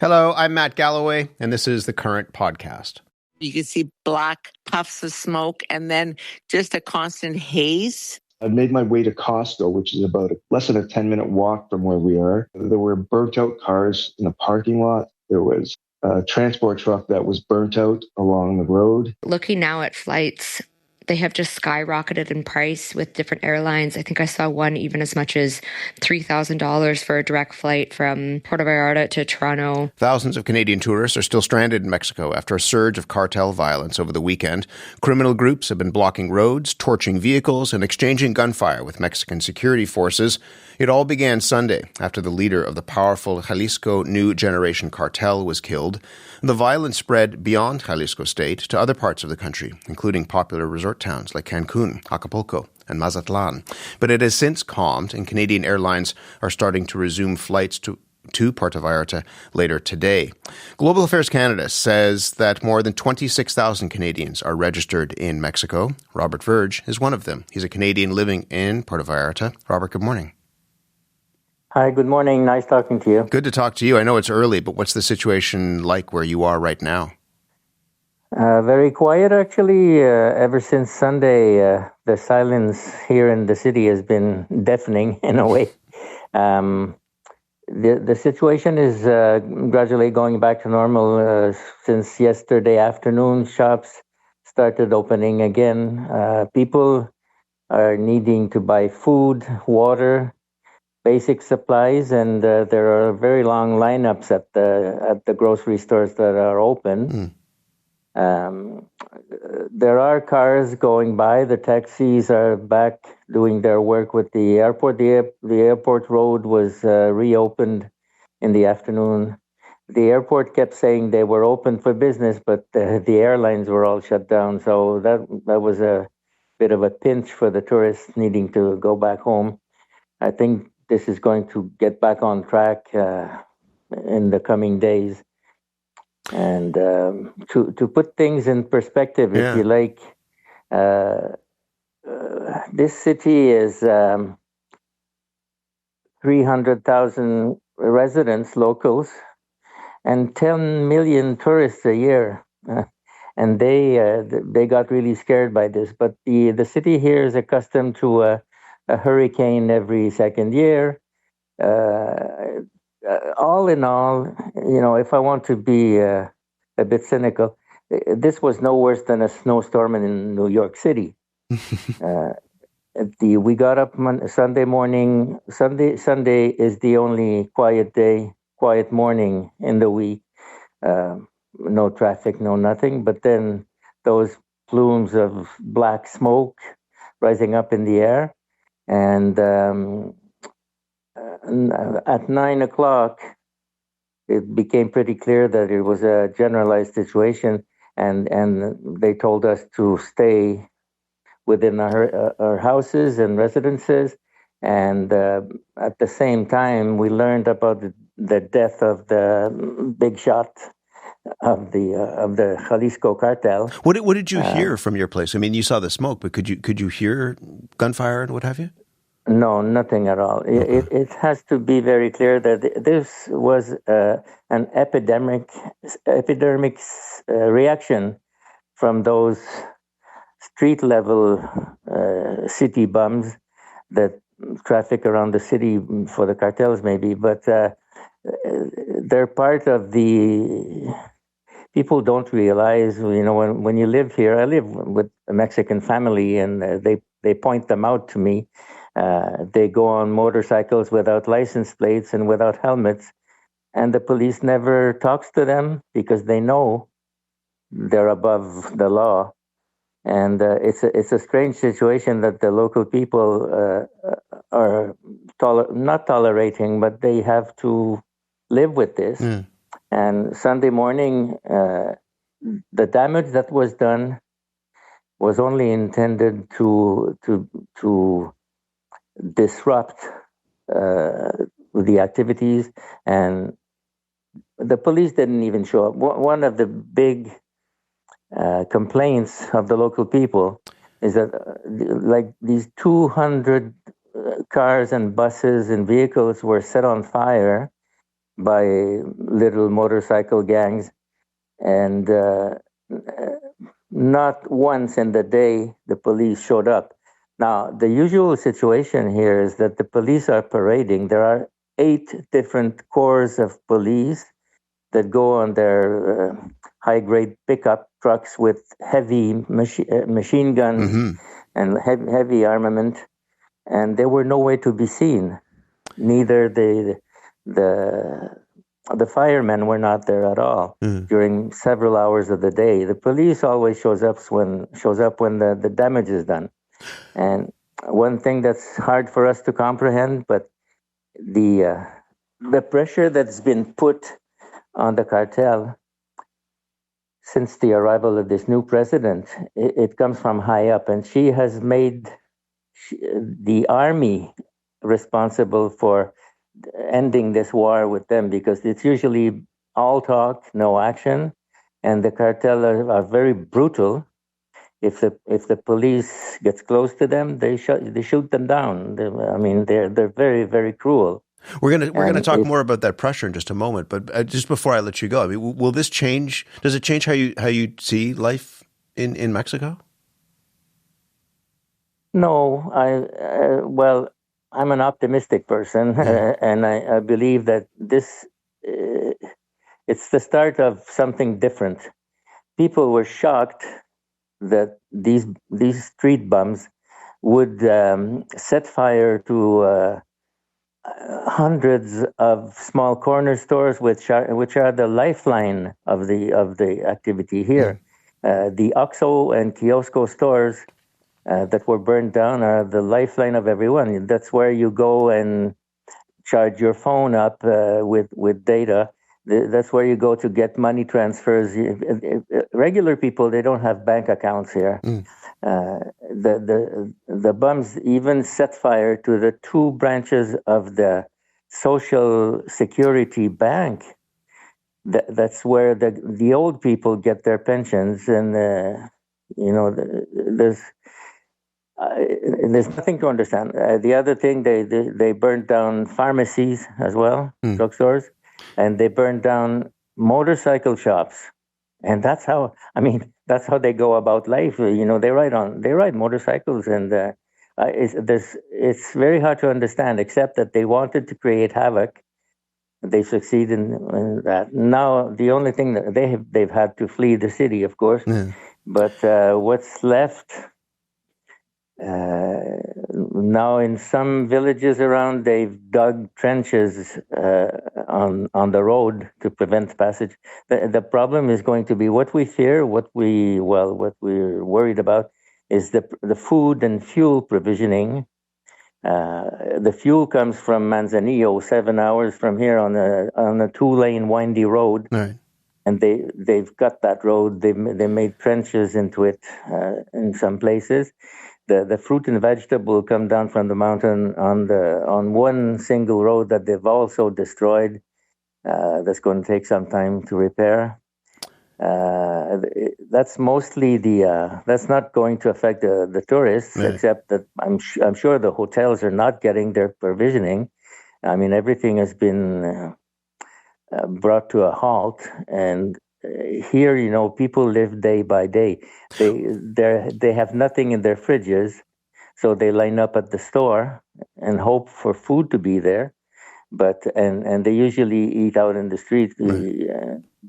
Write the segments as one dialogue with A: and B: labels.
A: Hello, I'm Matt Galloway, and this is the Current Podcast.
B: You can see black puffs of smoke and then just a constant haze.
C: I made my way to Costco, which is about less than a 10-minute walk from where we are. There were burnt out cars in a parking lot. There was a transport truck that was burnt out along the road.
D: Looking now at flights, they have just skyrocketed in price with different airlines. I think I saw one even as much as $3,000 for a direct flight from Puerto Vallarta to Toronto.
A: Thousands of Canadian tourists are still stranded in Mexico after a surge of cartel violence over the weekend. Criminal groups have been blocking roads, torching vehicles, and exchanging gunfire with Mexican security forces. It all began Sunday after the leader of the powerful Jalisco New Generation Cartel was killed. The violence spread beyond Jalisco State to other parts of the country, including popular resort towns like Cancun, Acapulco, and Mazatlan. But it has since calmed, and Canadian airlines are starting to resume flights to Puerto Vallarta later today. Global Affairs Canada says that more than 26,000 Canadians are registered in Mexico. Robert Verge is one of them. He's a Canadian living in Puerto Vallarta. Robert, good morning.
E: Hi, good morning. Nice talking to you.
A: Good to talk to you. I know it's early, but what's the situation like where you are right now?
E: Very quiet, actually. Ever since Sunday, the silence here in the city has been deafening in a way. The situation is gradually going back to normal. Since yesterday afternoon, shops started opening again. People are needing to buy food, water, basic supplies, and there are very long lineups at the grocery stores that are open. There are cars going by. The taxis are back doing their work with the airport. The airport road was reopened in the afternoon. The airport kept saying they were open for business, but the airlines were all shut down. So that was a bit of a pinch for the tourists needing to go back home. I think this is going to get back on track in the coming days. And to put things in perspective, if you like, this city is 300,000 residents, locals, and 10 million tourists a year. And they got really scared by this. But the city here is accustomed to a hurricane every second year. All in all, if I want to be a bit cynical, this was no worse than a snowstorm in New York City. We got up Sunday morning. Sunday is the only quiet morning in the week. No traffic, no nothing. But then those plumes of black smoke rising up in the air. And at 9 o'clock, it became pretty clear that it was a generalized situation, and they told us to stay within our houses and residences. And at the same time, we learned about the death of the big shot of the Jalisco cartel.
A: What did you hear from your place? I mean, you saw the smoke, but could you hear gunfire and what have you?
E: No, nothing at all. Okay. It has to be very clear that this was an epidemic reaction from those street level city bums that traffic around the city for the cartels, maybe, but they're part of the. People don't realize, when you live here. I live with a Mexican family, and they point them out to me. They go on motorcycles without license plates and without helmets, and the police never talks to them because they know they're above the law. And it's a strange situation that the local people are not tolerating, but they have to live with this. And Sunday morning, the damage that was done was only intended to disrupt the activities, and the police didn't even show up. One of the big complaints of the local people is that like these 200 cars and buses and vehicles were set on fire by little motorcycle gangs, and not once in the day the police showed up. Now, the usual situation here is that the police are parading. There are 8 different corps of police that go on their high-grade pickup trucks with heavy machine guns and heavy armament, and they were nowhere to be seen. Neither the firemen were not there at all during several hours of the day. The police always shows up when the damage is done. And one thing that's hard for us to comprehend, but the pressure that's been put on the cartel since the arrival of this new president, it comes from high up, and she has made the army responsible for ending this war with them, because it's usually all talk, no action, and the cartel are very brutal. If the police gets close to them, they shoot them down. They're very, very cruel.
A: We're gonna talk more about that pressure in just a moment, but just before I let you go, I mean, will this change? Does it change how you see life in Mexico?
E: No, I'm an optimistic person, and I believe that this it's the start of something different. People were shocked that these street bums would set fire to hundreds of small corner stores, which are the lifeline of the activity here. The OXXO and Kiosco stores that were burned down are the lifeline of everyone. That's where you go and charge your phone up with data. That's where you go to get money transfers. Regular people, they don't have bank accounts here. The bums even set fire to the 2 branches of the Social Security Bank. That's where the old people get their pensions, and there's nothing to understand. The other thing, they burned down pharmacies as well, drugstores, and they burned down motorcycle shops. And that's how they go about life. They ride motorcycles, and it's very hard to understand, except that they wanted to create havoc. They succeed in that. Now the only thing that they've had to flee the city, of course. But what's left now in some villages around, they've dug trenches on the road to prevent passage. The problem is going to be what we fear, what we're worried about is the food and fuel provisioning. The fuel comes from Manzanillo, 7 hours from here on a 2-lane windy road.
A: Right.
E: And they've cut that road. They made trenches into it in some places. The fruit and vegetable come down from the mountain on one single road that they've also destroyed. That's going to take some time to repair. That's mostly that's not going to affect the tourists, except that I'm sure the hotels are not getting their provisioning. I mean, everything has been brought to a halt, and here, people live day by day. They have nothing in their fridges, so they line up at the store and hope for food to be there. But and they usually eat out in the street.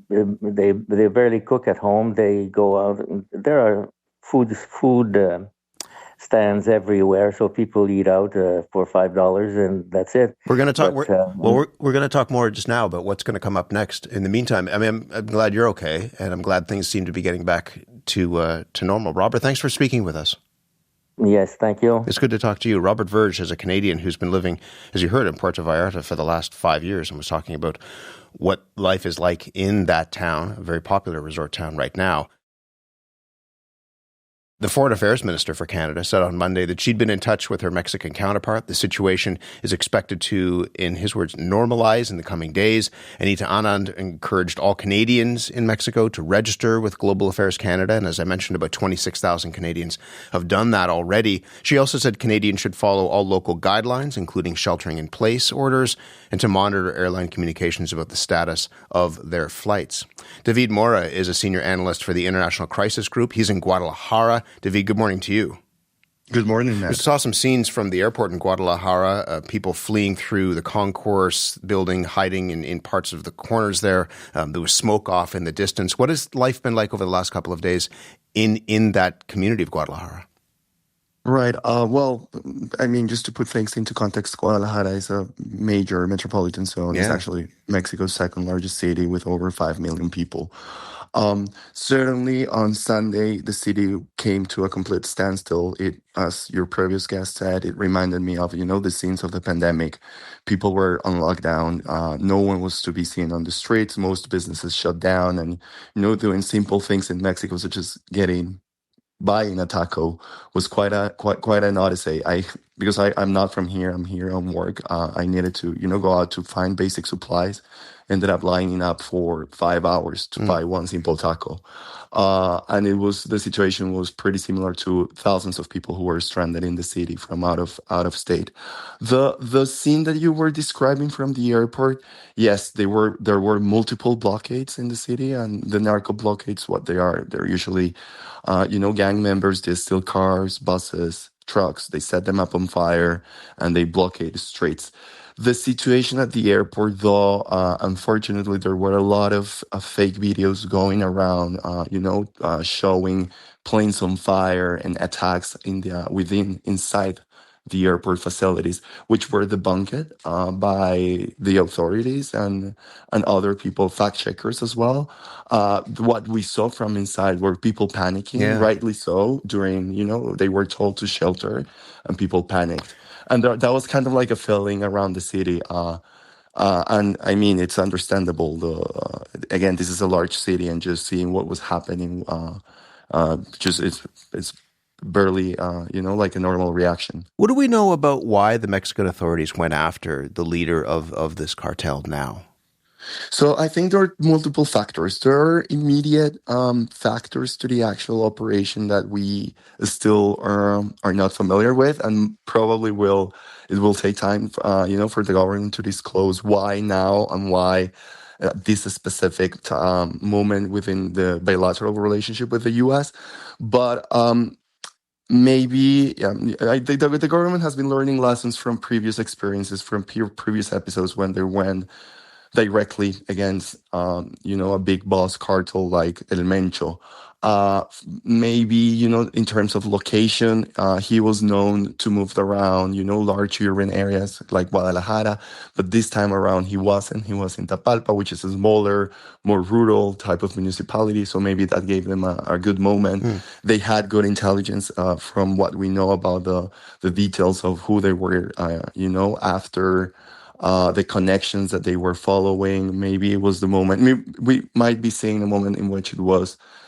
E: They barely cook at home. They go out. There are food stands everywhere, so people eat out for $5, and that's it.
A: We're going to talk. We're going to talk more just now about what's going to come up next. In the meantime, I mean, I'm glad you're okay, and I'm glad things seem to be getting back to normal. Robert, thanks for speaking with us.
E: Yes, thank you.
A: It's good to talk to you. Robert Verge is a Canadian who's been living, as you heard, in Puerto Vallarta for the last 5 years, and was talking about what life is like in that town, a very popular resort town right now. The Foreign Affairs Minister for Canada said on Monday that she'd been in touch with her Mexican counterpart. The situation is expected to, in his words, normalize in the coming days. Anita Anand encouraged all Canadians in Mexico to register with Global Affairs Canada. And as I mentioned, about 26,000 Canadians have done that already. She also said Canadians should follow all local guidelines, including sheltering in place orders, and to monitor airline communications about the status of their flights. David Mora is a senior analyst for the International Crisis Group. He's in Guadalajara. David, good morning to you.
F: Good morning, Matt.
A: We saw some scenes from the airport in Guadalajara, people fleeing through the concourse building, hiding in parts of the corners there. There was smoke off in the distance. What has life been like over the last couple of days in that community of Guadalajara?
F: Right. Well, I mean, just to put things into context, Guadalajara is a major metropolitan zone. Yeah. It's actually Mexico's second largest city with over 5 million people. Certainly on Sunday, the city came to a complete standstill. It, as your previous guest said, it reminded me of, the scenes of the pandemic. People were on lockdown. No one was to be seen on the streets. Most businesses shut down and, doing simple things in Mexico, such as buying a taco was quite an odyssey. Because I'm not from here. I'm here on work. I needed to, go out to find basic supplies. Ended up lining up for 5 hours to buy one simple taco. And the situation was pretty similar to thousands of people who were stranded in the city from out of state. The scene that you were describing from the airport, yes, there were multiple blockades in the city, and the narco blockades, what they are, they're usually, gang members. They steal cars, buses, trucks. They set them up on fire and they blockade the streets. The situation at the airport, though, unfortunately, there were a lot of fake videos going around, showing planes on fire and attacks inside the airport facilities, which were debunked by the authorities and other people, fact checkers as well. What we saw from inside were people panicking, rightly so, during, they were told to shelter and people panicked. And that was kind of like a feeling around the city. And I mean, it's understandable. Again, this is a large city, and just seeing what was happening, it's barely, like a normal reaction.
A: What do we know about why the Mexican authorities went after the leader of this cartel now?
F: So I think there are multiple factors. There are immediate factors to the actual operation that we still are not familiar with, and probably it will take time, for the government to disclose why now and why this specific moment within the bilateral relationship with the U.S. But maybe I think the government has been learning lessons from previous experiences, from previous episodes when they went directly against, a big boss cartel like El Mencho. Maybe, in terms of location, he was known to move around, large urban areas like Guadalajara. But this time around, he wasn't. He was in Tapalpa, which is a smaller, more rural type of municipality. So maybe that gave them a good moment. They had good intelligence from what we know about the details of who they were, after the connections that they were following. Maybe it was the moment. We might be seeing a moment in which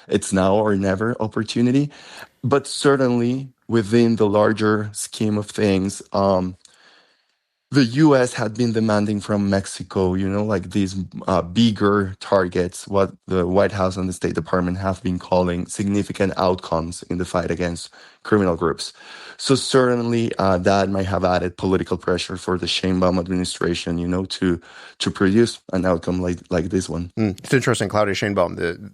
F: it's now or never opportunity. But certainly within the larger scheme of things, the U.S. had been demanding from Mexico, like these bigger targets, what the White House and the State Department have been calling significant outcomes in the fight against criminal groups. So certainly that might have added political pressure for the Sheinbaum administration, to produce an outcome like this one.
A: It's interesting. Claudia Sheinbaum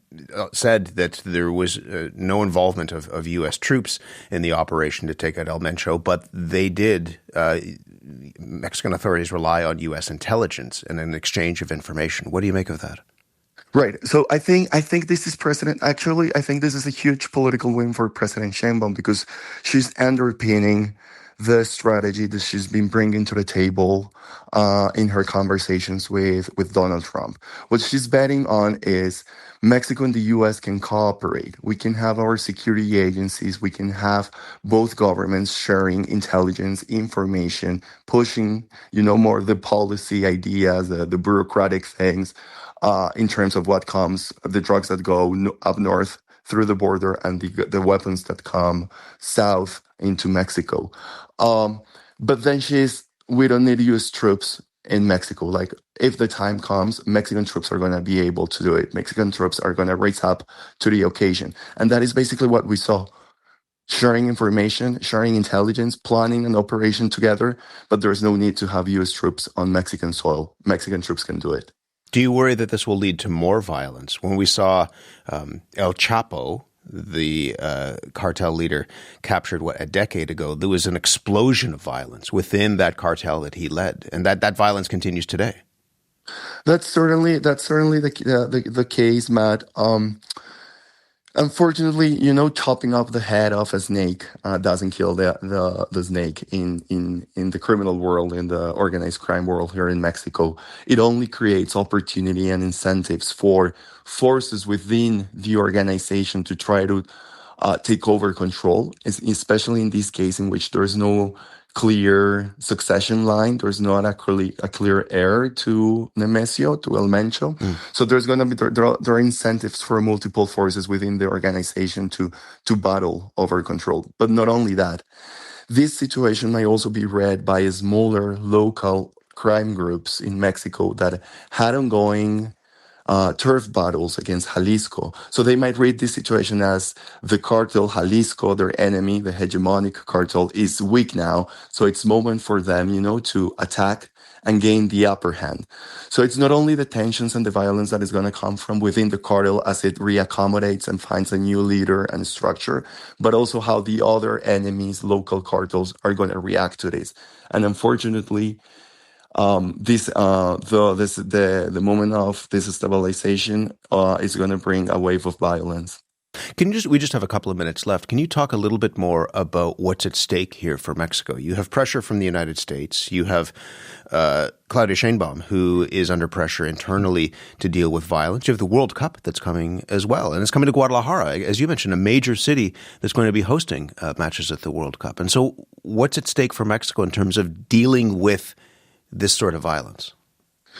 A: said that there was no involvement of U.S. troops in the operation to take out El Mencho, but they did. Mexican authorities rely on U.S. intelligence and an exchange of information. What do you make of that?
F: Right. So I think this is I think this is a huge political win for President Sheinbaum, because she's underpinning the strategy that she's been bringing to the table in her conversations with Donald Trump. What she's betting on is Mexico and the U.S. can cooperate. We can have our security agencies. We can have both governments sharing intelligence, information, pushing, more the policy ideas, the bureaucratic things in terms of what comes, the drugs that go up north through the border and the weapons that come south into Mexico. But then we don't need U.S. troops in Mexico. Like, if the time comes, Mexican troops are going to be able to do it. Mexican troops are going to raise up to the occasion. And that is basically what we saw. Sharing information, sharing intelligence, planning an operation together, but there's no need to have U.S. troops on Mexican soil. Mexican troops can do it.
A: Do you worry that this will lead to more violence? When we saw El Chapo, the cartel leader, captured, a decade ago, there was an explosion of violence within that cartel that he led, and that violence continues today.
F: That's certainly the case, Matt. Unfortunately, chopping off the head of a snake doesn't kill the snake in the criminal world, in the organized crime world here in Mexico. It only creates opportunity and incentives for forces within the organization to try to take over control, especially in this case in which there's no clear succession line. There's not a clear heir to Nemesio, to El Mencho. So there's going to be there are incentives for multiple forces within the organization to battle over control. But not only that, this situation may also be read by smaller local crime groups in Mexico that had ongoing turf battles against Jalisco. So they might read this situation as the cartel Jalisco, their enemy, the hegemonic cartel, is weak now. So it's moment for them, to attack and gain the upper hand. So it's not only the tensions and the violence that is going to come from within the cartel as it reaccommodates and finds a new leader and structure, but also how the other enemies, local cartels, are going to react to this. And unfortunately, the moment of this stabilization is going to bring a wave of violence.
A: We just have a couple of minutes left. Can you talk a little bit more about what's at stake here for Mexico? You have pressure from the United States. You have Claudia Sheinbaum, who is under pressure internally to deal with violence. You have the World Cup that's coming as well. And it's coming to Guadalajara, as you mentioned, a major city that's going to be hosting matches at the World Cup. And so what's at stake for Mexico in terms of dealing with this sort of violence?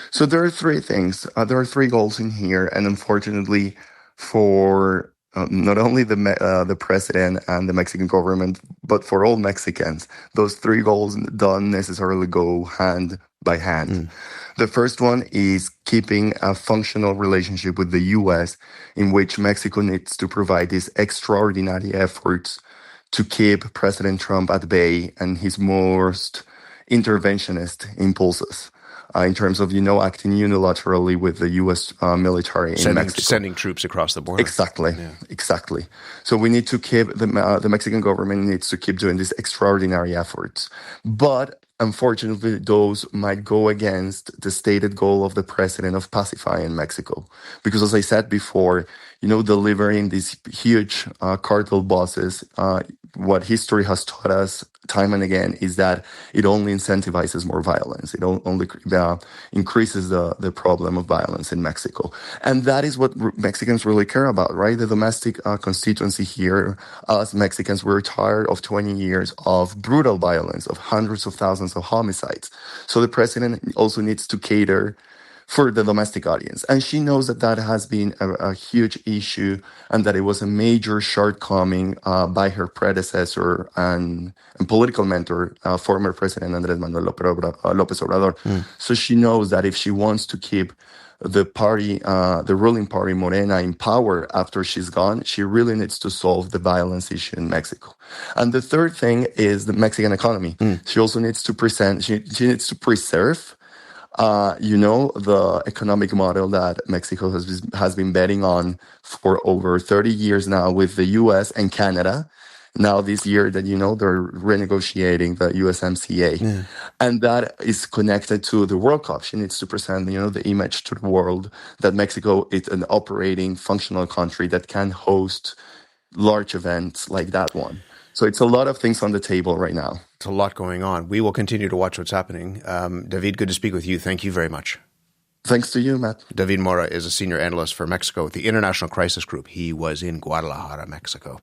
F: So there are three things. There are three goals in here, and unfortunately, for not only the president and the Mexican government, but for all Mexicans, those three goals don't necessarily go hand by hand. The first one is keeping a functional relationship with the U.S., in which Mexico needs to provide these extraordinary efforts to keep President Trump at bay and his most interventionist impulses in terms of, acting unilaterally with the U.S. military in Mexico.
A: Sending troops across the border.
F: Exactly. So we need to keep, the Mexican government needs to keep doing these extraordinary efforts. But unfortunately, those might go against the stated goal of the president of pacifying Mexico. Because as I said before, delivering these huge cartel bosses, what history has taught us time and again is that it only incentivizes more violence. It only increases the problem of violence in Mexico. And that is what Mexicans really care about, right? The domestic constituency here, us Mexicans, we're tired of 20 years of brutal violence, of hundreds of thousands of homicides. So the president also needs to cater for the domestic audience. And she knows that has been a huge issue and that it was a major shortcoming by her predecessor and political mentor, former President Andrés Manuel López Obrador. So she knows that if she wants to keep the party, the ruling party, Morena, in power after she's gone, she really needs to solve the violence issue in Mexico. And the third thing is the Mexican economy. She also needs to she needs to preserve the economic model that Mexico has been betting on for over 30 years now with the U.S. and Canada. Now this year that, they're renegotiating the USMCA. And that is connected to the World Cup. She needs to present, the image to the world that Mexico is an operating, functional country that can host large events like that one. So it's a lot of things on the table right now.
A: It's a lot going on. We will continue to watch what's happening. David, good to speak with you. Thank you very much.
F: Thanks to you, Matt.
A: David Mora is a senior analyst for Mexico at the International Crisis Group. He was in Guadalajara, Mexico.